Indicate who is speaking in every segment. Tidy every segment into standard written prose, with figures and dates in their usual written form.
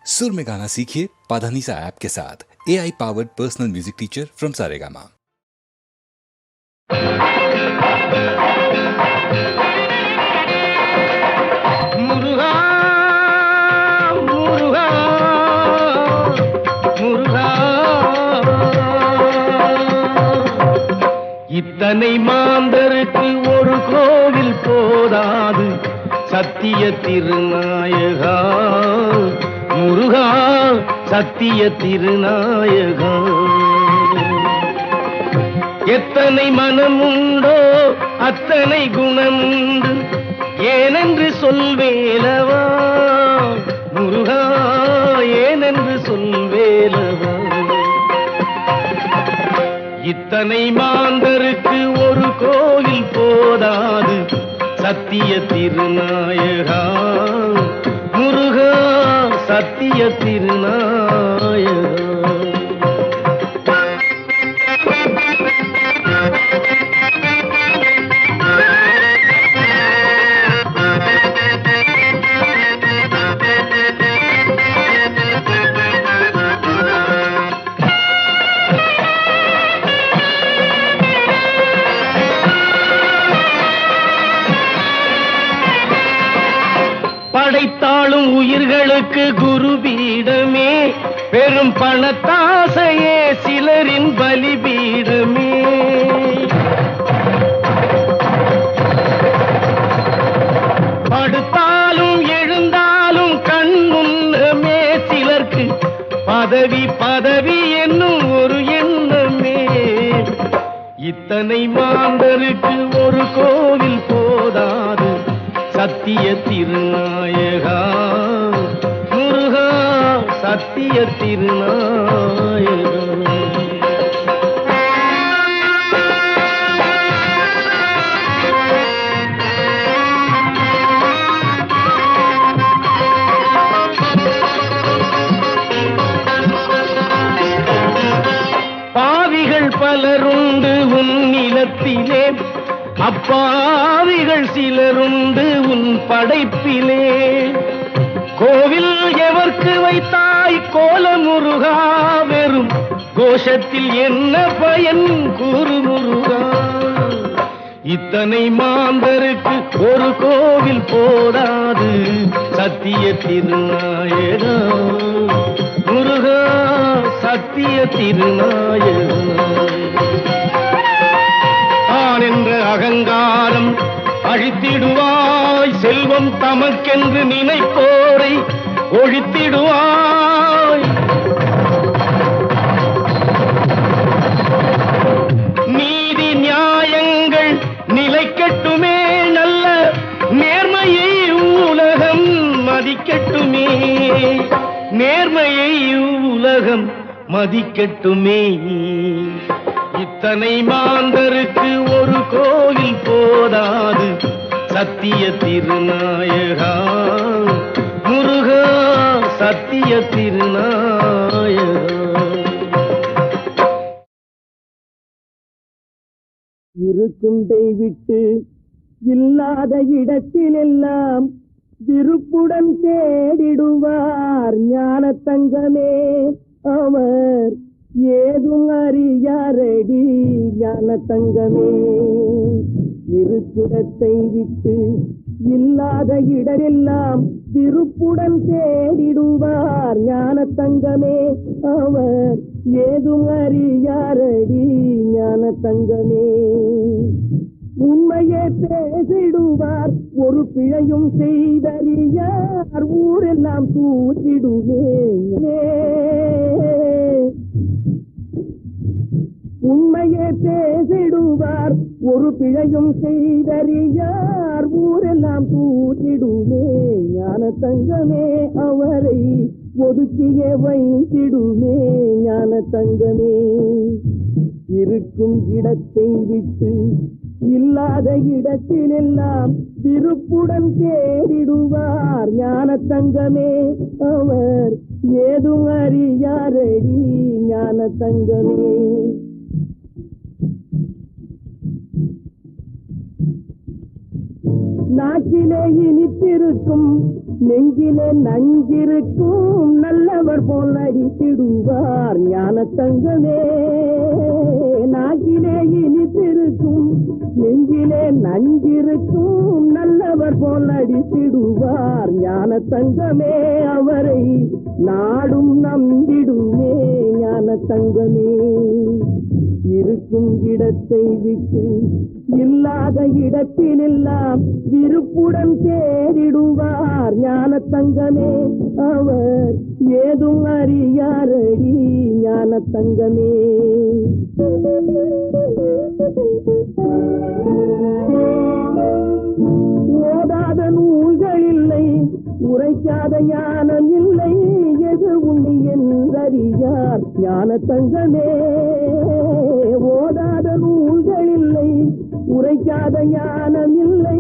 Speaker 1: सुर में गाना सीखिए पाधानीसा ऐप के साथ। AI powered personal music teacher from Saregama.
Speaker 2: முருகா முருகா முருகா இத்தனை மாந்தருக்கு ஒரு கோவில் போதாது சத்திய திருநாயகா முருகா சத்திய திருநாயகா எத்தனை மனமுண்டோ அத்தனை குணமுண்டு ஏனென்று சொல்வேலவா முருகா ஏனென்று சொல்வேலவா இத்தனை மாந்தருக்கு ஒரு கோயில் போதாது சத்திய திருநாயகா முருகா சத்திய திருநாயகா படைத்தாளும் உயிர்களுக்கு குருபீடமே பெரும் பணத்தாசையே சிலரின் பலிபீடமே படுத்தாலும் எழுந்தாலும் கண் முன்னமே சிலர்க்கு பதவி பதவி என்னும் ஒரு எண்ணமே இத்தனை மாந்தருக்கு ஒரு கோவில் போதாது சத்திய திருநாயகா முருகா சத்திய திருநாயகா பாவிகள் பலருண்டு உன் நிலத்திலே அப்பாவிகள் சிலருண்டு உன் படைப்பிலே கோவில் எவர்க்கு வைத்தாய் கோல முருகா வெறும் கோஷத்தில் என்ன பயன் கூறு முருகா இத்தனை மாந்தருக்கு ஒரு கோவில் போதாது சத்திய திருநாயகா முருகா சத்திய திருநாயகா என்ற அகங்காரம் அழித்திடுவாய் செல்வம் தமக்கென்று நினைப்போரை ஒழித்திடுவாய் நீதி நியாயங்கள் நிலைக்கட்டுமே நல்ல நேர்மையை உலகம் மதிக்கட்டுமே நேர்மையை உலகம் மதிக்கட்டுமே இத்தனை மாந்தருக்கு ஒரு கோயில் போதாது சத்திய திருநாயகா முருகா சத்திய திருநாயகா
Speaker 3: இருக்குண்டை விட்டு இல்லாத இடத்திலெல்லாம் விருப்புடன் தேடிடுவார் ஞான தங்கமே அவர் ஏதும் அறியாரடி ஞான தங்கமே இருக்குடத்தை விட்டு இல்லாத இடரெல்லாம் விருப்புடன் தேடிடுவார் ஞான தங்கமே அவர் ஏதும் அறியாரடி ஞான தங்கமே உண்மையே பேசிடுவார் ஒரு பிழையும் செய்தறியார் ஊரெல்லாம் தூற்றிடுவே உண்மையே பேசிடுவார் ஒரு பிழையும் செய்தறியார் ஊரெல்லாம் தூற்றிடுமே ஞான தங்கமே அவரை ஒதுக்கியே வைத்திடுமே ஞான தங்கமே இருக்கும் இடத்தை விட்டு இல்லாத இடத்திலெல்லாம் விருப்புடன் தேடிடுவார் ஞான தங்கமே அவர் ஏதும் அறியாரடி ஞான தங்கமே நாட்டிலே இனிப்பிருக்கும் நெஞ்சிலே நஞ்சிருக்கும் நல்லவர் போல் அடித்திடுவார் ஞான தங்கமே. நாக்கிலே இனித்திருக்கும் நெஞ்சிலே நஞ்சிருக்கும் நல்லவர் போல் அடித்திடுவார் ஞான தங்கமே. அவரை நாடும் நம்பிடுமே ஞான தங்கமே. இருக்கும் இடத்தை விட்டு இல்லாத இடத்திலெல்லாம் விருப்புடன் தேடிடுவார் ஞான தங்கமே. அவர் ஏதும் அறியாரடி ஞான தங்கமே. ஓதாத நூல்கள் இல்லை, உரைக்காத ஞானம் இல்லை, எது உண்மை என்றறியார் ஞான தங்கமே. ஓதாத நூல்கள் இல்லை, உரைக்காத ஞானம் இல்லை,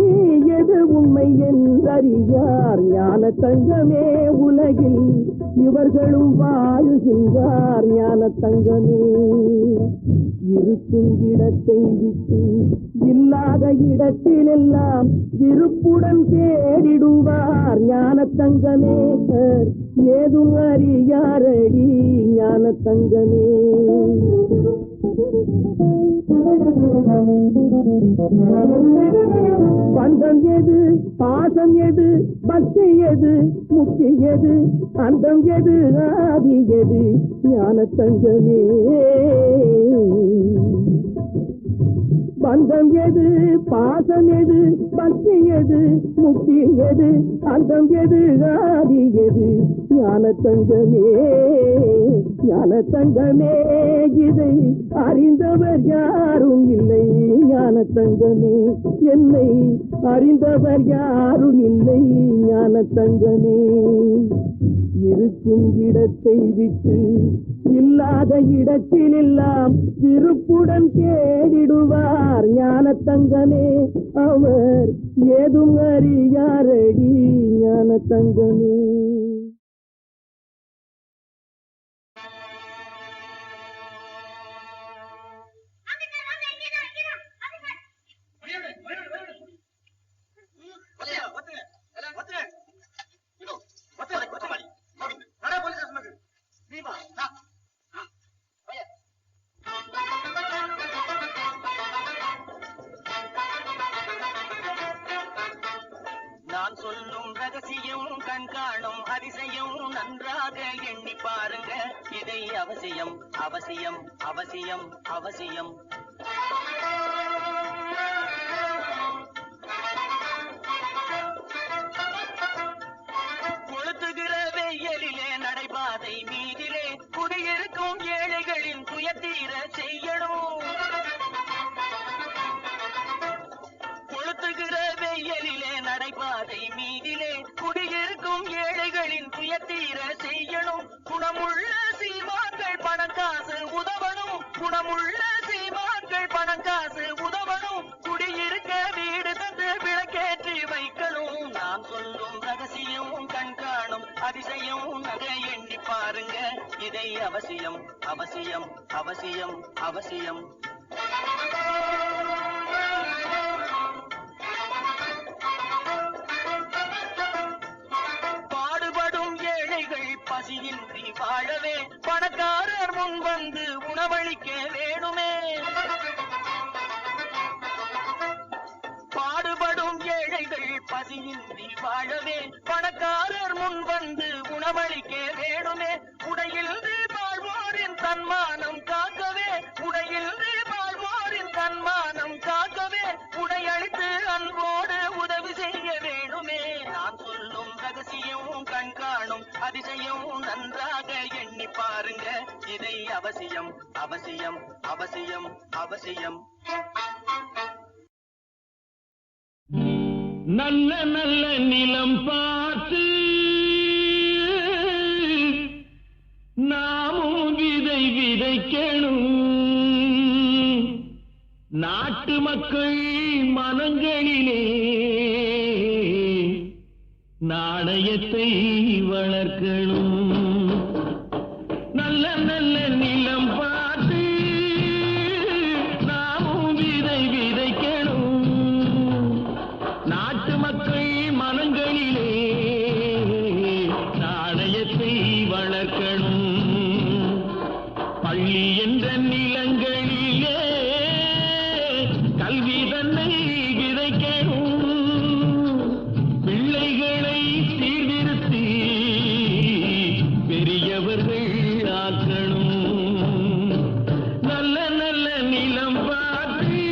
Speaker 3: எது உண்மை என்றறியார் ஞான தங்கமே. உலகில் இவர்களும் வாழுகின்றார் ஞான தங்கமே. இருக்கும் இடத்தை விட்டு இல்லாத இடத்திலெல்லாம் விருப்புடன் தேடிடுவார் ஞான தங்கமே. ஏதும் அறியாரடி ஞான தங்கமே. பந்தம் எது, பாசம் எது, பக்தி எது, முக்தி எது, அந்தம் எது, ஆதி எது ஞான தங்கமே. பந்தம் எது, பாசம் எது, பக்தி எது, முக்தி எது, அந்தம் எது, ஆதி எது ஞான தங்கமே. ஞான தங்கமே. இதை அறிந்தவர் யாரும் இல்லை ஞான தங்கமே. என்னை அறிந்தவர் யாரும் இல்லை ஞான தங்கமே. இருக்கும் இடத்தை விட்டு இல்லாத இடத்திலெல்லாம் விருப்புடன் தேடிடுவார் ஞான தங்கமே. அவர் ஏதும் அறியாரடி ஞான தங்கமே.
Speaker 4: நான் சொல்லும் ரகசியம் கண்காணும் அதிசயம் நன்றாக எண்ணி பாருங்க. இதை அவசியம் அவசியம் அவசியம் அவசியம். கொளுத்துகிற வெயிலிலே நடைபாதை மீதிலே குடியிருக்கும் ஏழைகளின் துயத்தீர செய்யணும். கொளுத்துகிற வெயிலிலே நடைபாதை மீதிலே குடியிருக்கும் ஏழைகளின் துயத்தீர செய்யணும். குணமுள்ள சீமான்கள் பணங்காசு உதவணும். குணமுள்ள சீமான்கள் பணங்காசு உதவணும். குடியிருக்க வீடு தந்து விளக்கேற்றி வைக்கணும். நான் சொல்லும் ரகசியம் கண்காணும் அதிசயம் நகை எண்ணி பாருங்க. இதை அவசியம் அவசியம் அவசியம் அவசியம். பாடுபடும் ஏழைகள் பசியின்றி வாழவே பணக்காரர் முன் வந்து உணவளிக்க வேணுமே. பாடுபடும் ஏழைகள் பசியின்றி வாழவே பணக்காரர் முன் வந்து உணவளிக்க வேணுமே. உடையின்றி வாழ்வோரின் தன்மானம் காக்கவே, உடையின்றி வாழ்வோரின் தன்மானம் காக்கவே உடையளித்து அன்போடு உதவி செய்ய வேணுமே. நான் சொல்லும் ரகசியம் கண்காணும் அதிசயம் நன்றாக எண்ணி பாருங்க. இதை அவசியம் அவசியம் அவசியம் அவசியம்.
Speaker 2: நல்ல நல்ல நிலம் பார்த்து நாமும் விதை விதைக்கணும். நாட்டு மக்கள் மனங்களிலே நாணயத்தை வளர்க்கணும். நல்ல நல்ல நிலம் பார்த்து நாமும் விதை விதைக்கணும். நாட்டு மக்கள் மனங்களிலே வளர்க்கணும். பள்ளி என்ற நிலங்களிலே கல்வி தன்னை விதைக்கணும். பிள்ளைகளை சீர்திருத்தி பெரியவர்கள் ஆக்கணும். நல்ல நல்ல நிலம் பார்த்து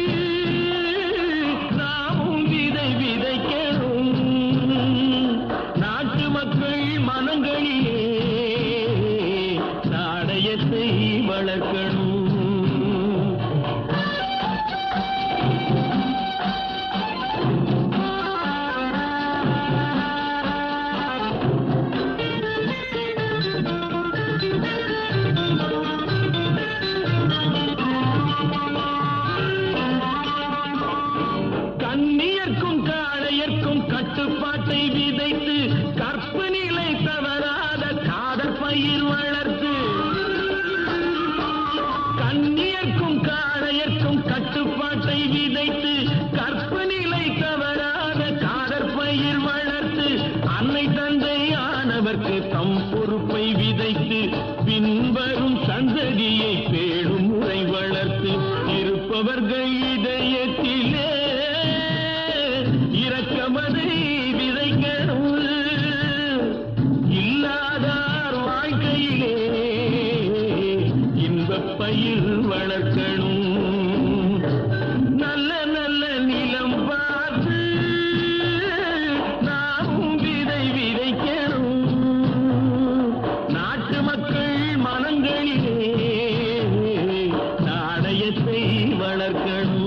Speaker 2: நாமும் விதை விதைக்கணும். நாட்டு மக்கள் மனங்களிலே நாணயத்தை வளர்க்கணும். கண்ணியர்க்கும் காளையர்க்கும் கட்டுப்பாட்டை விதைத்து கற்பு நிலை தவறாத காதல் பயிர் வளர்த்து. கண்ணியர்க்கும் காளையர்க்கும் கட்டுப்பாட்டை விதைத்து கற்பு நிலை தவறாத காதல் பயிர் வளர்த்து. அன்னை தந்தை ஆனவர்க்கு தம் பொறுப்பை விதைத்து பின்வரும் சந்ததியை பேடும் முறை வளர்த்து. இருப்பவர்கள் இதயத்திலே இரக்கமதை விதைக்கணும். இல்லாதார் வாழ்க்கையிலே இன்பப் பயிர் வளர்க்கணும். நல்ல நல்ல நிலம் பார்த்து நாமும் விதை விதைக்கணும். நாட்டு மக்கள் மனங்களிலே நாணயத்தை வளர்க்கணும்.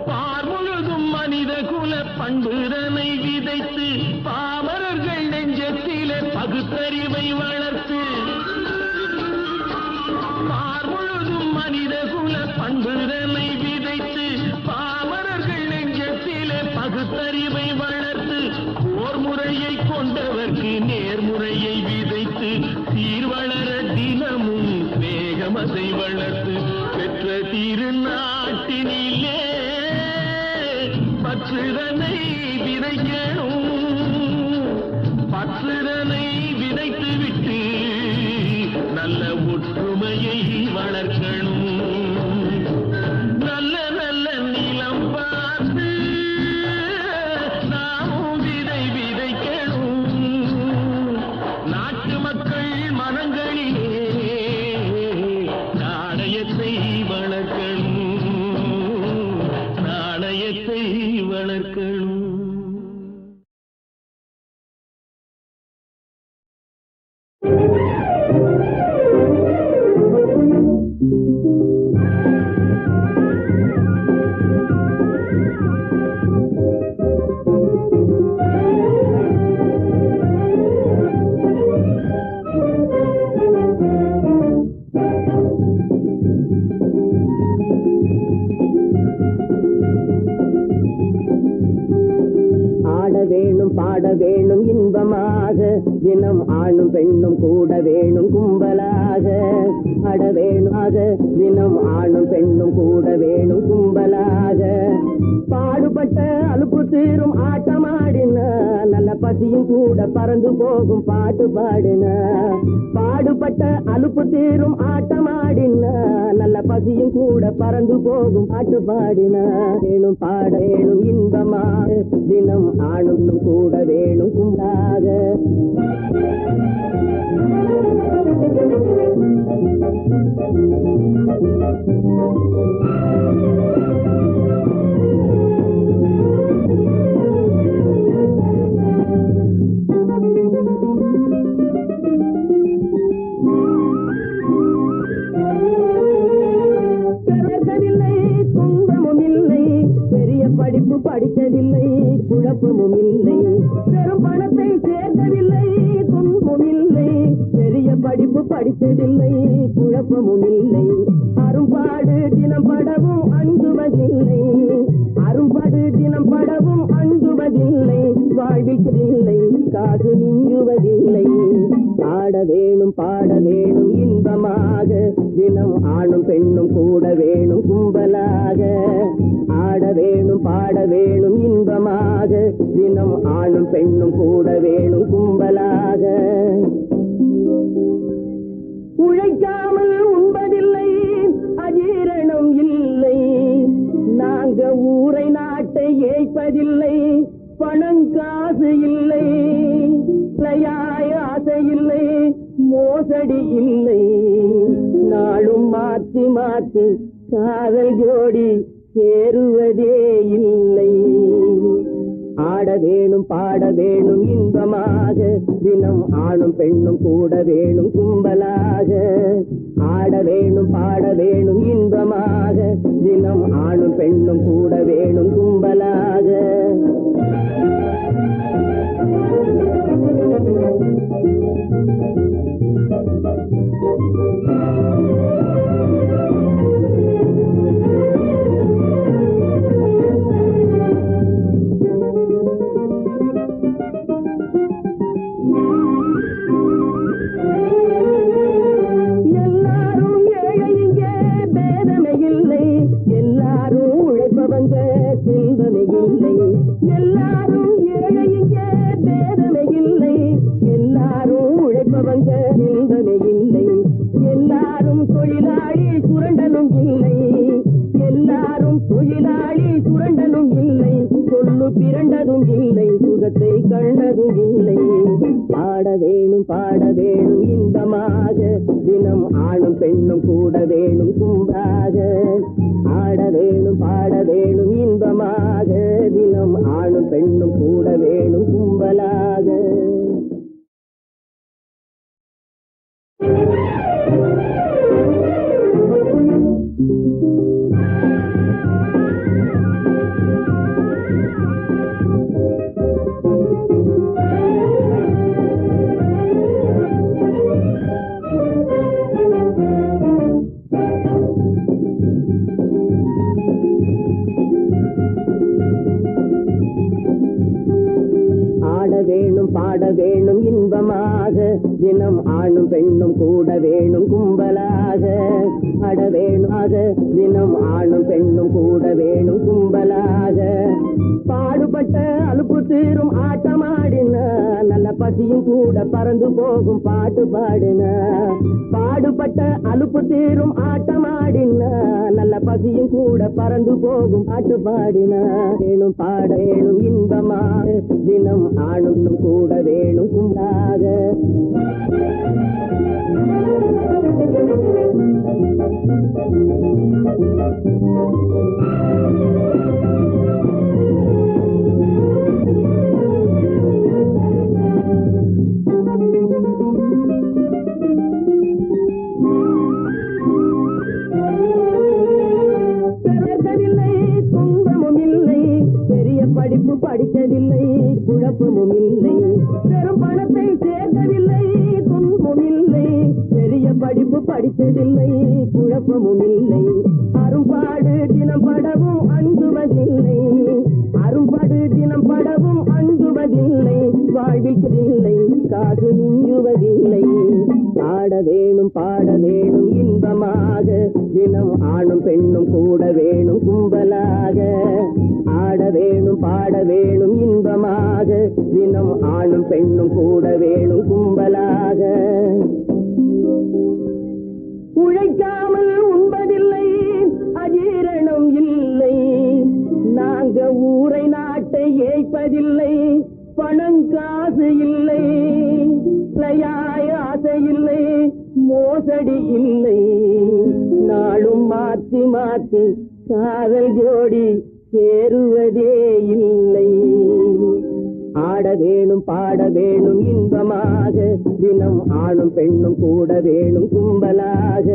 Speaker 2: பார்முழுதும் மனித குல பண்புதனை விதைத்து பாமரர்கள் நெஞ்சத்திலே பகுத்தறிவை வளர்த்து. பார்முழுதும் மனித குல பண்புதனை விதைத்து பாமரர்கள் நெஞ்சத்திலே பகுத்தறிவை வளர்த்து. போர் முறையை கொண்டவர்க்கு நேர்முறையை விதைத்து சீர்வளர தினமும் வேகமதை வளர்த்து. பெற்ற திருநாட்டினிலே பற்றுதனை விதைக்கணும். பற்றுதனை விதைத்து விட்டு நல்ல ஒற்றுமையை வளர்க்கணும். நல்ல நல்ல நிலம் பார்த்து நாமும் விதை விதைக்கணும். நாட்டு மக்கள் மனங்களிலே நாணயத்தை வளர்க்கணும். நாணயத்தை வளர்க்கணும்.
Speaker 3: ஆட வேணும் பாட வேணும் இன்பமாக தினம் ஆணும் பெண்ணும் கூட வேணும் கும்பலாக. ஆட வேணுமாக தினம் ஆணும் பெண்ணும் கூட வேணும் கும்பலாக. பாடுபட்ட அலுப்பு தீரும் ஆட்டமாடின நல்ல பசியும் கூட பறந்து போகும் பாட்டு பாடின. பாடுபட்ட அலுப்பு தீரும் ஆட்டமாடின நல்ல பசியும் கூட பறந்து போகும் பாட்டு பாடின. வேணும் பாட வேணும் இன்பமாக தினம் ஆணும் கூட வேணும் கும்பலாக. படிப்பு படிக்கவில்லை குழப்பமும் இல்லை. பெரும் பணத்தை சேர்க்கவில்லை துன்பமும் இல்லை. பெரிய படிப்பு படித்ததில்லை குழப்பமும் இல்லை. அரும்பாடு தினம் படவும் அஞ்சுவதில்லை. அரும்பாடு தினம் படவும் அஞ்சுவதில்லை. வாழ்வில் வாழ்வில்லை காசு மிஞ்சுவதில்லை. ஆட வேணும் பாட வேணும் இன்பமாக, தினம் ஆணும் பெண்ணும் கூட வேணும் கும்பலாக. ஆட வேணும் பாட வேணும் இன்பமாக, தினம் ஆணும் பெண்ணும் கூட வேணும் கும்பலாக. உழைக்காமல் உண்பதில்லை, அஜீரணம் இல்லை. நாங்க ஊரை நாட்டை ஏய்ப்பதில்லை, பணம் காசு இல்லை. லயாய ஆசை இல்லை, மோசடி இல்லை. நாளும் மாற்றி மாற்றி காதல் ஜோடி சேருவதே இல்லை. ஆட வேணும் பாட வேணும் இன்பமாக, தினம் ஆணும் பெண்ணும் கூட வேணும் கும்பலாக. ஆட வேணும் பாட வேணும் இன்பமாக, தினம் ஆணும் பெண்ணும் கூட வேணும் கும்பலாக. செல்வமே இல்லை, எல்லாரும் ஏழை இங்கே பேதமே இல்லை. எல்லாரும் உழைப்பவங்க செல்வமே இல்லை. எல்லாரும் தொழிலாளி சுரண்டனும் இல்லை. எல்லாரும் தொழிலாளி சுரண்டனும் இல்லை. சொல்லு பிறண்டதும் இல்லை, சுகத்தை கண்டதும் இல்லை. பாட வேணும் பாட வேணும் இன்பமாக, தினம் ஆணும் பெண்ணும் கூட வேணும் கும்பாக. ஆட வேணும் பாட வேணும் இன்பமாக, தினம் ஆணும் பெண்ணும் கூட வேணும் கும்பலாக. பாட வேணும் இன்பமாக, தினம் ஆணும் பெண்ணும் கூட வேணும் கும்பலாக. அட வேணுமாக, தினம் ஆணும் பெண்ணும் கூட வேணும் கும்பலாக. பாடுபட்ட அலுப்பு தீரும் ஆட்டமாடின, நல்ல பசியும் கூட பறந்து போகும் பாட்டு பாடின. பாடுபட்ட அலுப்பு தீரும் ஆட்டமாடின, நல்ல பசியும் கூட பறந்து போகும் பாட்டு பாடின. வேணும் பாட வேணும் இன்பமாக, தினம் ஆணும் கூட வேணும் கும்பலாக. படிப்பு படிக்கவில்லை, குழப்பமும் இல்லை. பெரும் பணத்தை சேர்க்கவில்லை, துன்பமும் இல்லை. பெரிய படிப்பு படித்ததில்லை, குழப்பமும் இல்லை. அரும்பாடு தினம் படவும் அஞ்சுவதில்லை. அரும்பாடு தினம் படவும் அஞ்சுவதில்லை. வாழ்வில்லை காசு மிஞ்சுவதில்லை. ஆட வேணும் பாட வேணும் இன்பமாக, தினம் ஆணும் பெண்ணும் கூட வேணும் கும்பலாக. ஆட வேணும் பாட வேணும் இன்பமாக, தினம் ஆணும் பெண்ணும் கூட வேணும் கும்பலாக. உழைக்காமல் உண்பதில்லை, அஜீரணம் இல்லை. நாங்க ஊரை நாட்டை ஏய்ப்பதில்லை, பணம் காசு இல்லை. லயாய ஆசை இல்லை, மோசடி இல்லை. நாளும் மாற்றி மாற்றி காதல் ஜோடி சேருவதே இல்லை. ஆட வேணும் பாட வேணும் இன்பமாக, தினம் ஆணும் பெண்ணும் கூட வேணும் கும்பலாக.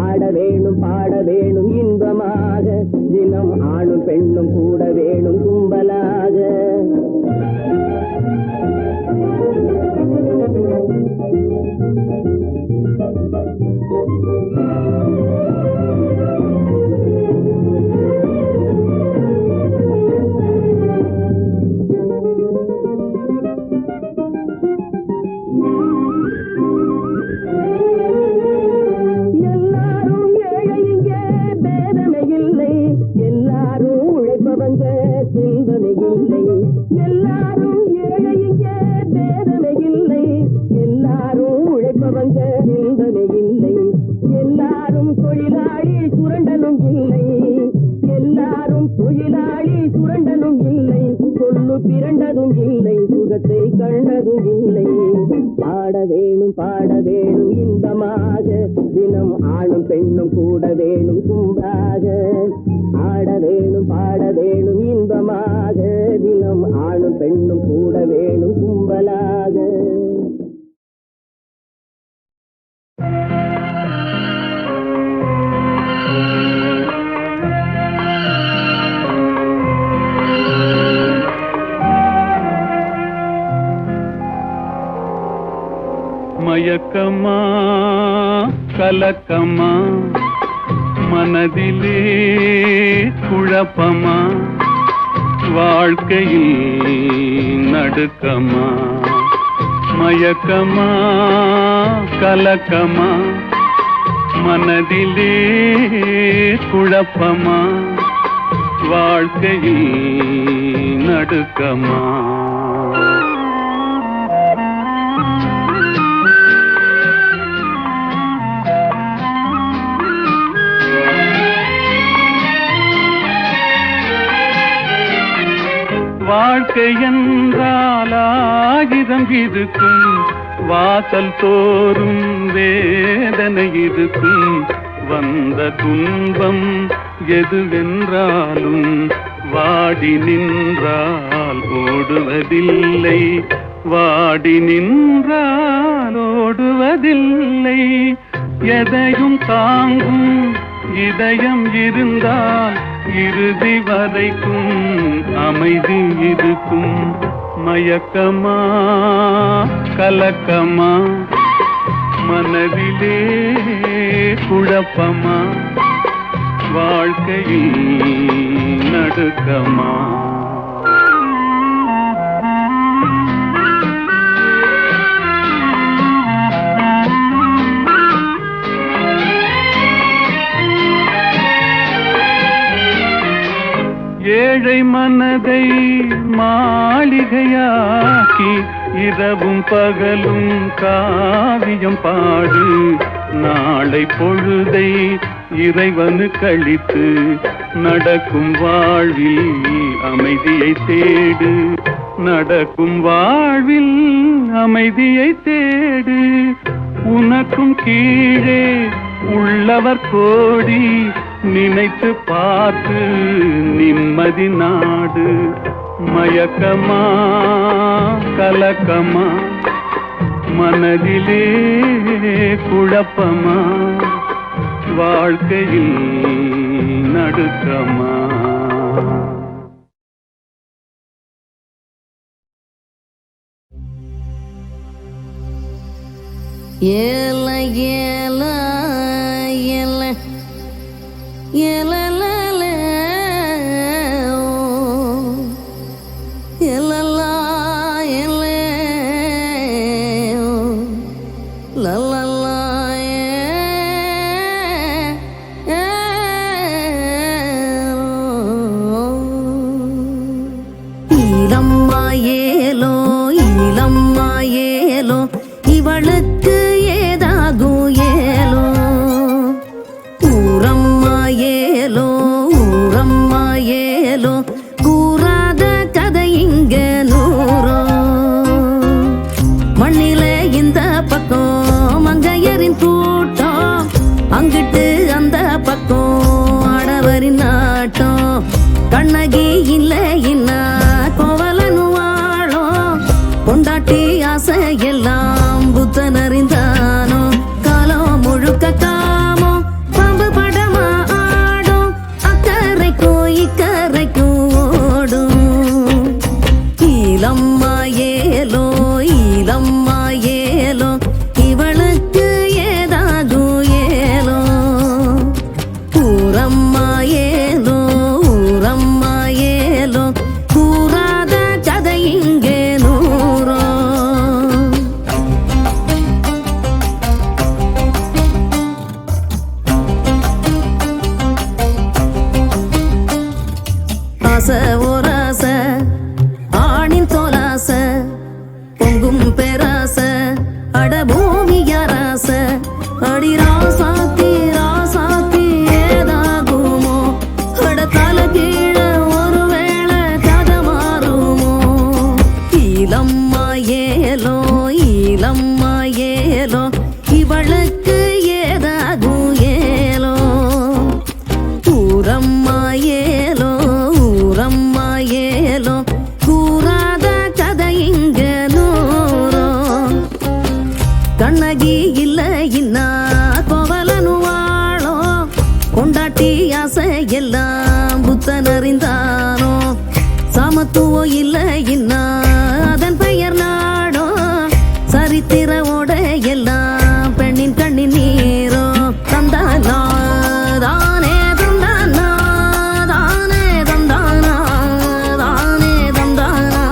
Speaker 3: ஆட வேணும் பாட வேணும் இன்பமாக, தினம் ஆணும் பெண்ணும் கூட வேணும் கும்பலாக. இல்லை சுகத்தை கண்டதும் இல்லை. பாட வேணும் இன்பமாக தினம் ஆணும் பெண்ணும் கூட வேணும் கும்பாக. ஆட வேணும் பாட வேணும் இன்பமாக தினம் ஆணும் பெண்ணும் கூட வேணும் கும்பலாக.
Speaker 2: மயக்கமா கலக்கமா மனதிலே குழப்பமா வாழ்க்கையில் நடுக்கமா. மயக்கமா கலக்கமா மனதிலே குழப்பமா வாழ்க்கையில் நடுக்கமா. வாழ்க்கை என்றால் ஆயிரம் இருக்கும், வாசல் தோறும் வேதனை இருக்கும். வந்த துன்பம் எதுவென்றாலும் வாடி நின்றால் ஓடுவதில்லை, வாடி நின்றால் ஓடுவதில்லை. எதையும் தாங்கும் இதயம் இருந்தால் இறுதி வரைக்கும் அமைதி இருக்கும். மயக்கமா கலக்கமா மனதிலே குழப்பமா வாழ்க்கையில் நடுக்கமா. ஏழை மனதை மாளிகையாக்கி இரவும் பகலும் காவியம் பாடு. நாளை பொழுதை இறைவனு கழித்து நடக்கும் வாழ்வில் அமைதியை தேடு, நடக்கும் வாழ்வில் அமைதியை தேடு. உனக்கும் கீழே உள்ளவர் கோடி, நினைத்து பார்த்து நிம்மதி நாடு. மயக்கமா கலக்கமா மனதிலே குழப்பமா வாழ்க்கையில் நடுக்கமா.
Speaker 5: ஏல ஏல ஏல ஏலல ஏலலா ஏல லலலா ஈலம்மா ஏலோ ஈலம்மா ஏலோ இவளுக்கு ஏதாகும் ஏலோ. ஊரம்மா ஏலோ ஊரம்மா ஏலோ கூறாத கதை இங்க நூறோ. மண்ணில இந்த பக்கம் மங்கையரின் கூட்டம், அங்கிட்டு அந்த பக்கம் ஆடவரின் நாட்டம். கண்ணகி இல்லை இன்னா கோவலனு வாழும், கொண்டாட்டி ஆசை எல்லாம் புத்தன் அறிந்தானோ. காலம் முழுக்க காமோ பாம்பு படமா ஆடும், அக்கறைக்கும் இக்கரைக்கும் ஓடும். ஈலம்மா ஏலோ ஈலம்மா ஏலோ இவளுக்கு ஏதாகும் ஏலோ. ஊரம்மா ஏலோ ஊரம்மா ஏலோ கூறாத கதை இங்கே நூறோ. கண்ணகி இல்ல இன்னா கோவலனு வாழோ கொண்டாட்டி ஆசை எல்லாம் புத்தன் அறிந்தானோ சமத்துவம் இல்ல இன்னா அதன் பெயர் நாடோ சரித்திரோட எல்லாம் பெண்ணின் கண்ணின் நீரோ தந்தானா தானே தந்தானா தானே தந்தானா தானே தந்தானா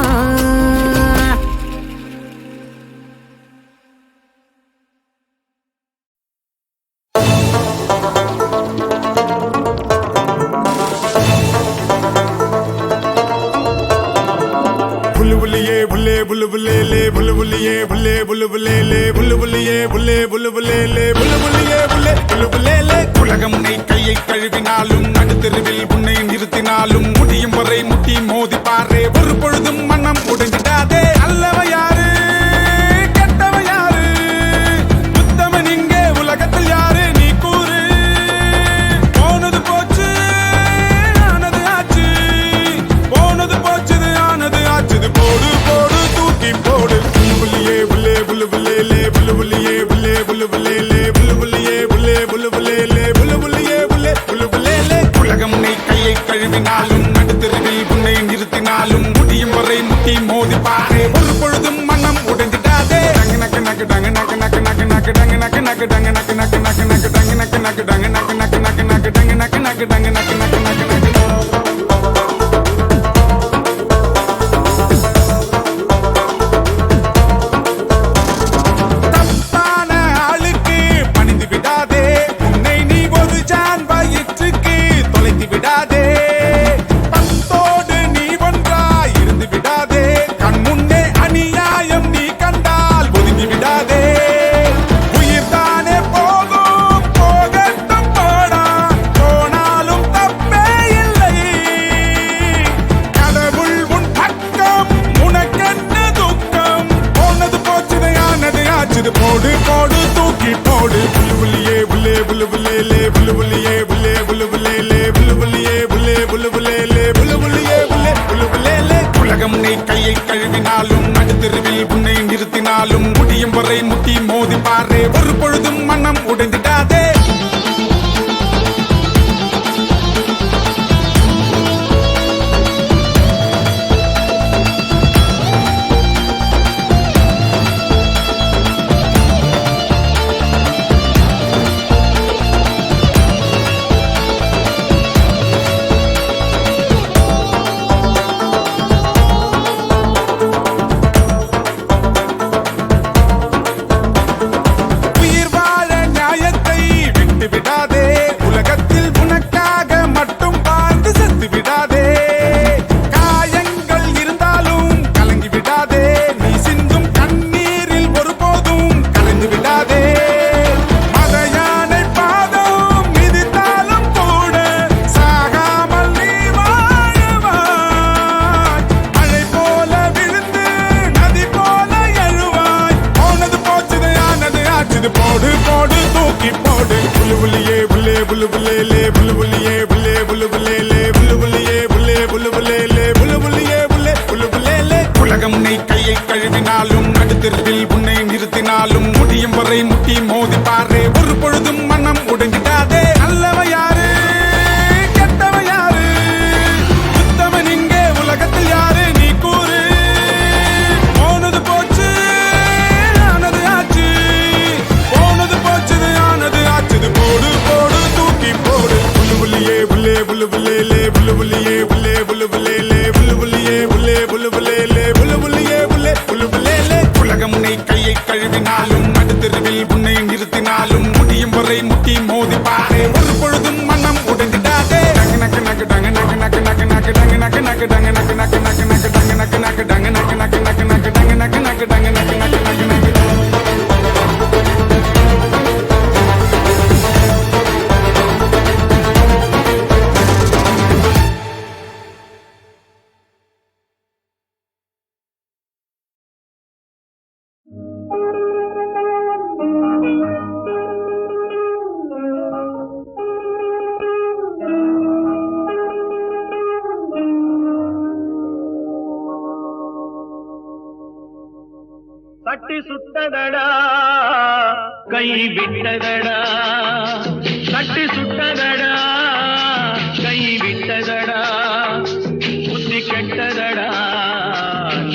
Speaker 6: बुलबुलिए बुले बुलबुले ले बुलबुलिए बुले बुलबुले ले बुलबुलिए बुले बुलबुले ले बुलबुलिए बुले बुलबुले ले உலகம் உன்னை கையை கழுவினாலும் நடுத்தெருவில் உன்னை நிறுத்தினாலும் முடியும் வரை முட்டி மோதி பாரு ஒரு பொழுதும் மனம் உடைஞ்சிடாதே அல்லவ யாரு கெட்டவ யாரு உத்தமன் இங்கே உலகத்தில் யாரு நீ கூறு போனது போச்சு ஆனது ஆச்சு போனது போச்சுது ஆனது ஆச்சுது போடு போடு தூக்கி போடு புல்லுபுல்லியே புல்லே புல்லுபுல்லே லே புல்லுபுல்லியே புல்லே புல்லுபுல்லே லே புல்லுபுல்லியே புல்லே புல்லுபுல்லே லே புல்லுபுல்லியே புல்லே புல்லுபுல்லே லே உலகம் உன்னை கையை கழுவினாலும் நடுத்தெருவில் உன்னை நிறுத்தினாலும் முடியும் வரை முட்டி மோதி பாரு ஒரு பொழுதும் மனம் உடைஞ்சிடாதே டங்கு நக்கு நக்கு டங்கு நக்கு நக்கு நக்கு நக்கு டங்கு நக்கு நக்கு டங்கு நக்கு நக்கு நக்கு நக்கு டங்கு நக்கு நக்கு டங்கு நக்கு நக்கு நக்கு நக்கு டங்கு நக்கு நக்கு டங்கு நக்கு நக்கு நக்கு நக்கு போடு போடு தூக்கி போடு புல்லுபுல்லியே புல்லே புல்லுபுல்லே லே புல்லுபுல்லியே புல்லே புல்லுபுல்லே லே புல்லுபுல்லியே புல்லே புல்லுபுல்லே லே புல்லுபுல்லியே புல்லே புல்லுபுல்லே லே உலகம் உன்னை கையை கழுவினாலும் நடுத்தெருவில் உன்னை நிறுத்தினாலும் முடியும் வரை முட்டி மோதி பாரு ஒரு பொழுதும் மனம் உடைந்திடாதே போடு போடு தூக்கி போடு புல்லுபுல்லியே புல்லே புல்லுபுல்லே லே புல்லுபுல்லியே புல்லே புல்லுபுல்லே லே புல்லுபுல்லியே புல்லே புல்லுபுல்லே லே புல்லுபுல்லியே புல்லே புல்லுபுல்லே லே உலகம் உன்னை கையை கழுவினாலும் நடுத்தெருவில் உன்னை நிறுத்தினாலும் முடியும் வரை முட்டி மோதி பாரு ஒரு பொழுதும் மனம் உடைஞ்சிடாதே அல்லவ யாரு கெட்டவ யாரு உத்தமன் இங்கே உலகத்தில் யாரு நீ கூறு போனது போச்சு ஆனது ஆச்சு போனது போச்சுது ஆனது ஆச்சுது போடு போடு தூக்கி போடு புல்லுபுல்லியே புல்லே புல்லுபுல்லே லே புல்லுபுல்லியே புல்லே புல்லுபுல்லே லே புல்லுபுல்லியே புல்லே புல்லுபுல்லே லே புல்லுபுல்லியே புல்லே புல்லுபுல்லே லே உலகம் உன்னை கையை கழுவினாலும் நடுத்தெருவில் உன்னை நிறுத்தினாலும் முடியும் வரை முட்டி மோதி பாரு ஒரு பொழுதும் மனம் உடைந்திடாதே டங்கு நக்கு நக்கு டங்கு நக்கு நக்கு நக்கு நக்கு டங்கு நக்கு நக்கு டங்கு நக்கு நக்கு நக்கு நக்கு டங்கு நக்கு நக்கு டங்கு நக்கு நக்கு நக்கு நக்கு டங்கு நக்கு நக்கு டங்கு நக்கு நக்கு நக்கு நக்கு
Speaker 4: தட்டி சுட்டதடா கை விட்டதடா, தட்டி சுட்டதடா கை விட்டதடா, புத்தி கெட்டதடா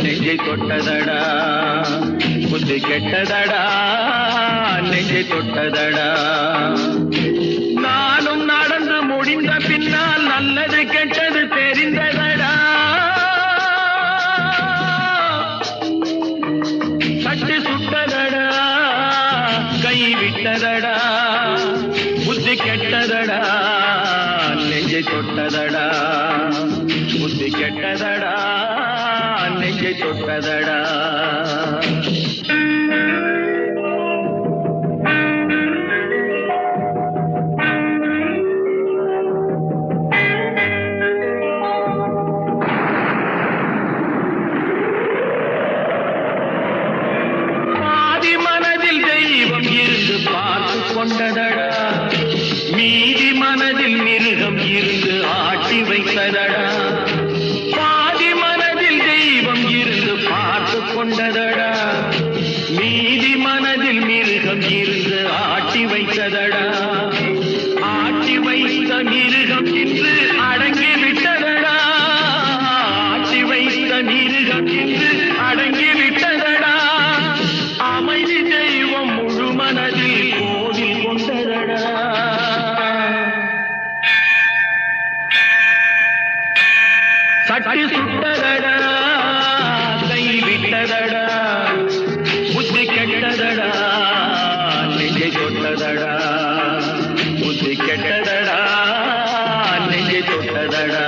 Speaker 4: நெஞ்சை தொட்டதடா, புத்தி கெட்டதடா நெஞ்சை தொட்டதடா. நானும் நடந்து முடிந்த பின்னால் நல்லது கெட்டது தெரிந்ததடா, தட்டி சுட்டதடா கை விட்டதடா, புத்தி கெட்டதடா நெஞ்சை தொட்டதடா, புத்தி கெட்டதடா நெஞ்சை தொட்டதடா. கொண்டதடா மீதி மனதில் மிருகம் இருந்து ஆட்டி வைத்ததடா, பாதி மனதில் தெய்வம் இருந்து பார்த்து கொண்டதடா, மீதி மனதில் மிருகம் இருந்து ஆட்டி வைத்ததடா, ஆட்டி வைத்த மிருகம் இன்று அடங்கி விட்டதடா, ஆட்டி வைத்த மிருகம் இன்று அடங்கி விட்டதடா, அமைதி தெய்வம் முழு மனதில் கோவில் கொண்டதடா. சட்டி சுட்டதடா கை விட்டதடா, புத்தி கெட்டதடா நெஞ்சை தொட்டதடா, புத்தி கெட்டதடா நெஞ்சை தொட்டதடா.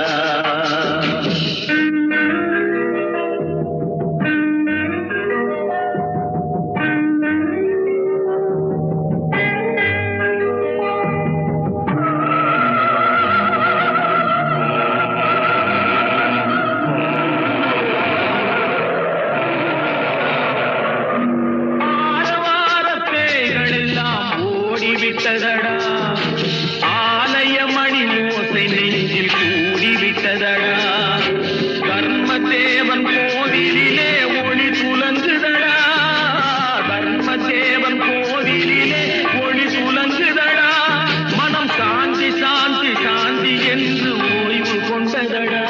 Speaker 4: விட்டதடா ஆலய மணி ஓசை நெஞ்சில் கூடிவிட்டதடா, கர்மதேவன் கோவிலிலே ஒளி துலங்குதடா, கர்மதேவன் கோவிலிலே ஒளி துலங்குதடா, மனம் சாந்தி சாந்தி சாந்தி என்று ஓய்வு கொண்டதடா.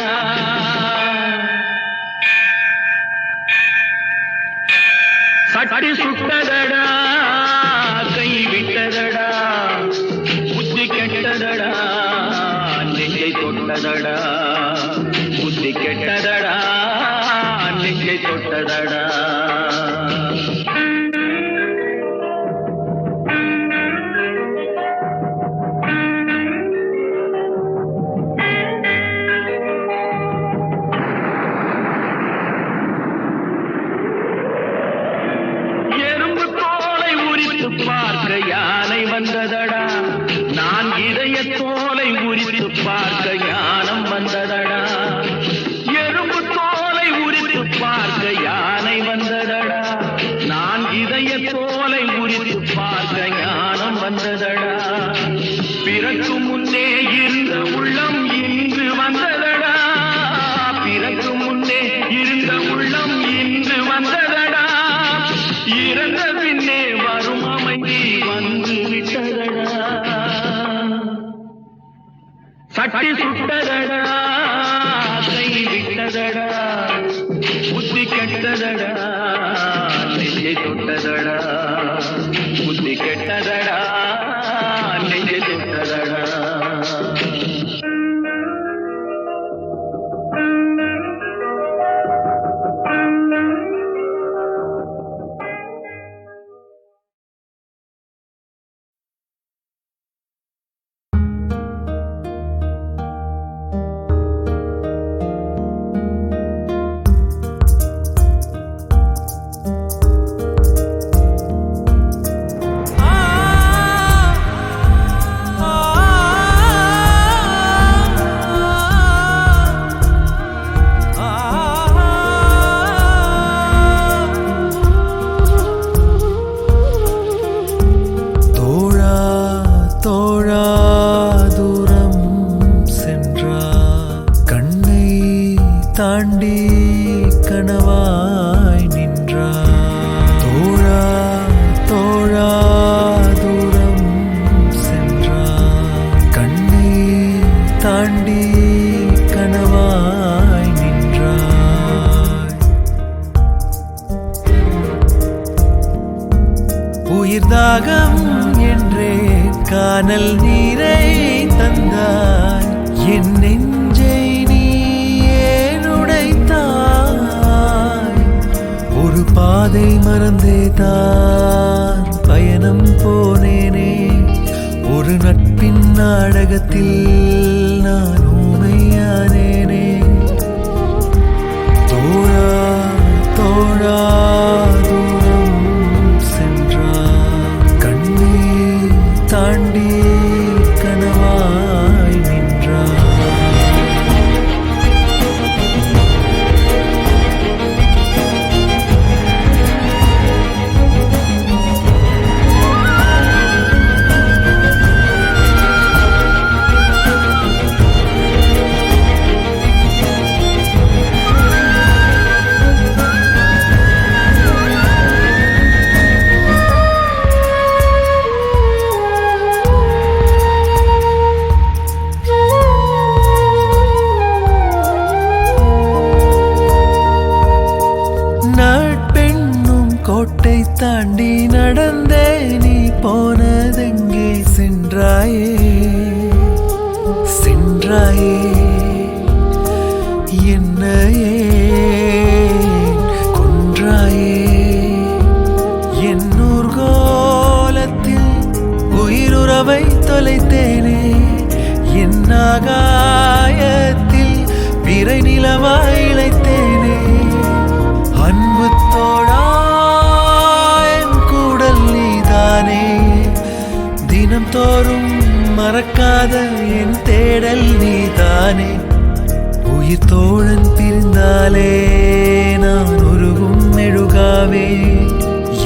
Speaker 4: சட்டி சுட்டதடா கை விட்டதடா, புத்தி கெட்டதடா நெஞ்சை தொட்டதடா, புத்தி கெட்டதடா நெஞ்சை தொட்டதடா. பார்க்க யானை வந்ததடா, நான் இதய தோலை உரித்து பார்க்க ஞானம் வந்ததடா, எறும்பு தோலை உரித்து பார்க்க யானை வந்ததடா, நான் இதய தோலை உரித்து பார்க்க ஞானம் வந்ததடா, பிறக்கு முன்னே இருந்த உள்ளம் இன்று வந்ததடா, பிறக்கு முன்னே இருந்த உள்ளம் இன்று வந்ததடா, இறந்த பின்னே வரும் அமைதி வந்து விட்டதடா. சட்டி சுட்டதடா கை விட்டதடா, புத்தி கெட்டதடா நெஞ்சை தொட்டதடா, புத்தி கெட்டதடா நெஞ்சை தொட்டதடா.
Speaker 7: ஆ உயிர் தாகம் என்றே கானல் நீரை தந்தாய் என் நெஞ்சை நீ ஏன் உடைத்தாய் ஒரு பாதை மறந்தே தான் பயணம் போனேனே ஒரு நட்பின் நாடகத்தில் நான் ஊமையானேனே தோழா தோழா தூரம் சென்றார் கண்ணீர் தாண்டி கனவாய் நின்றார் கோட்டை தாண்டி நடந்தே நீ போனதெங்கே சென்றாயே சென்றாயே என்னையே கொன்றாயே என்னூர் கோலத்தில் உயிருறவை தொலைத்தேனே என் ஆகாயத்தில் பிறை நிலவாய் இழைத்தேனே அன்பு தோடா தினம் தோறும் மறக்காத என் தேடல் நீதானே உயிர் தோழன் பிரிந்தாலே நான் உருகும் மெழுகாவே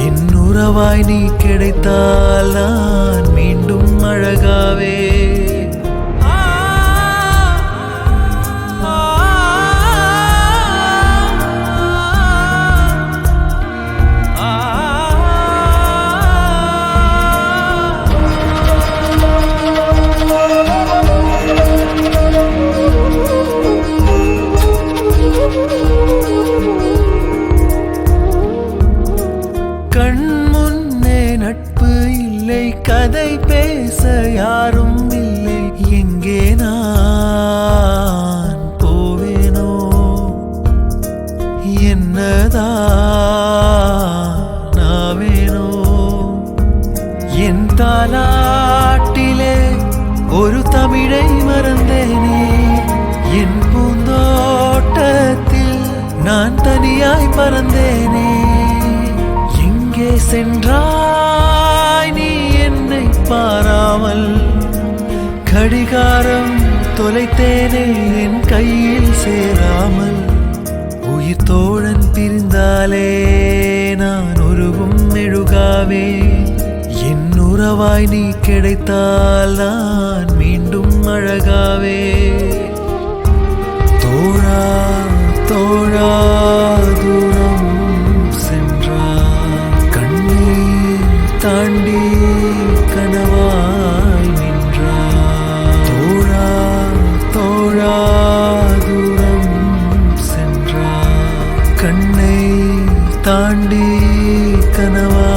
Speaker 7: என் உறவாய் நீ கிடைத்தால் நான் மீண்டும் அழகாவே கதை பேச யாரும் இல்லை எங்கே நான் போவேனோ என்னதான் நாவேனோ என் தாலாட்டிலே ஒரு தமிழை மறந்தேனே என் பூந்தோட்டத்தில் நான் தனியாய் பறந்தேனே எங்கே சென்றாய் நீ என்னை பாராமல் கடிகாரம் தொலைத்தேனே என் கையில் சேராமல் உயிர் தோழன் பிரிந்தாலே நான் உருகும் மெழுகாவே என் உறவாய் நீ கிடைத்தால் நான் மீண்டும் அழகாவே தோழா தோழா தூரம் சென்றார் கண்ணீர் தாண்டி கனவாய் நின்றார் தோழா தோழா தூரம் சென்றார் கண்ணை தாண்டி கனவாய்